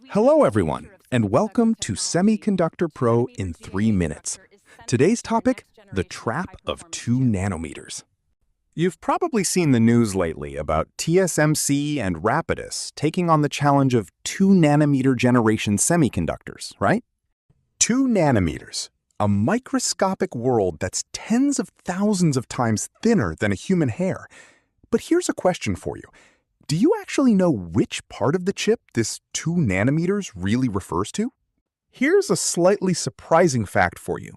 Hello, everyone, and welcome to Semiconductor Pro in 3 minutes. Today's topic, the trap of 2 nanometers. You've probably seen the news lately about TSMC and Rapidus taking on the challenge of 2 nanometer generation semiconductors, right? 2 nanometers, a microscopic world that's tens of thousands of times thinner than a human hair. But here's a question for you. Do you actually know which part of the chip this 2 nanometers really refers to? Here's a slightly surprising fact for you.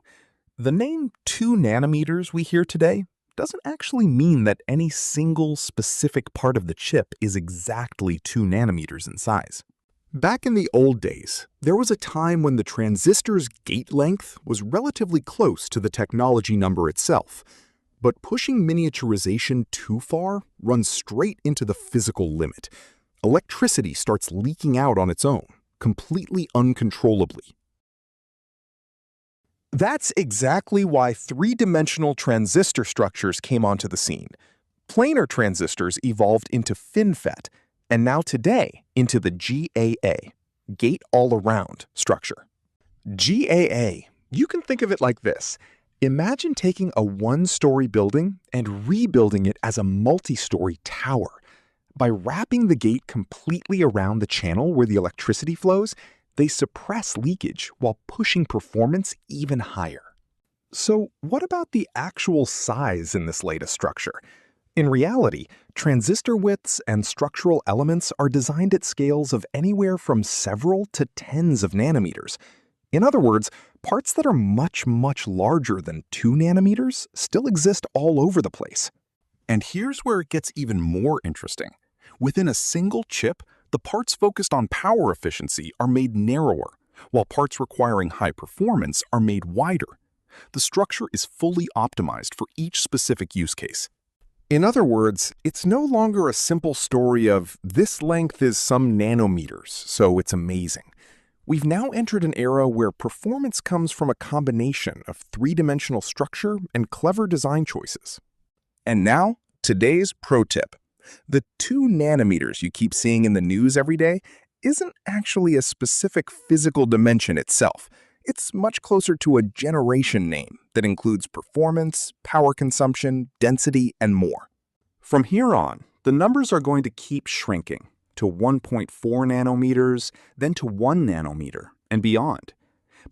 The name 2 nanometers we hear today doesn't actually mean that any single specific part of the chip is exactly 2 nanometers in size. Back in the old days, there was a time when the transistor's gate length was relatively close to the technology number itself. But pushing miniaturization too far runs straight into the physical limit. Electricity starts leaking out on its own, completely uncontrollably. That's exactly why three-dimensional transistor structures came onto the scene. Planar transistors evolved into FinFET, and now today into the GAA, gate-all-around structure. GAA, you can think of it like this. Imagine taking a one-story building and rebuilding it as a multi-story tower. By wrapping the gate completely around the channel where the electricity flows, they suppress leakage while pushing performance even higher. So what about the actual size in this latest structure? In reality, transistor widths and structural elements are designed at scales of anywhere from several to tens of nanometers. In other words, parts that are much, much larger than 2 nanometers still exist all over the place. And here's where it gets even more interesting. Within a single chip, the parts focused on power efficiency are made narrower, while parts requiring high performance are made wider. The structure is fully optimized for each specific use case. In other words, it's no longer a simple story of this length is some nanometers, so it's amazing. We've now entered an era where performance comes from a combination of three-dimensional structure and clever design choices. And now, today's pro tip. The 2 nanometers you keep seeing in the news every day isn't actually a specific physical dimension itself. It's much closer to a generation name that includes performance, power consumption, density, and more. From here on, the numbers are going to keep shrinking to 1.4 nanometers, then to 1 nanometer, and beyond.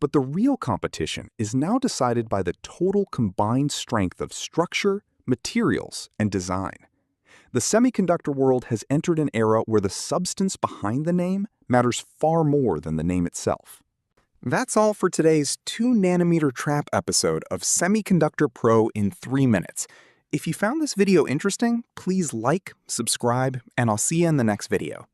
But the real competition is now decided by the total combined strength of structure, materials, and design. The semiconductor world has entered an era where the substance behind the name matters far more than the name itself. That's all for today's 2 nanometer trap episode of Semiconductor Pro in 3 minutes. If you found this video interesting, please like, subscribe, and I'll see you in the next video.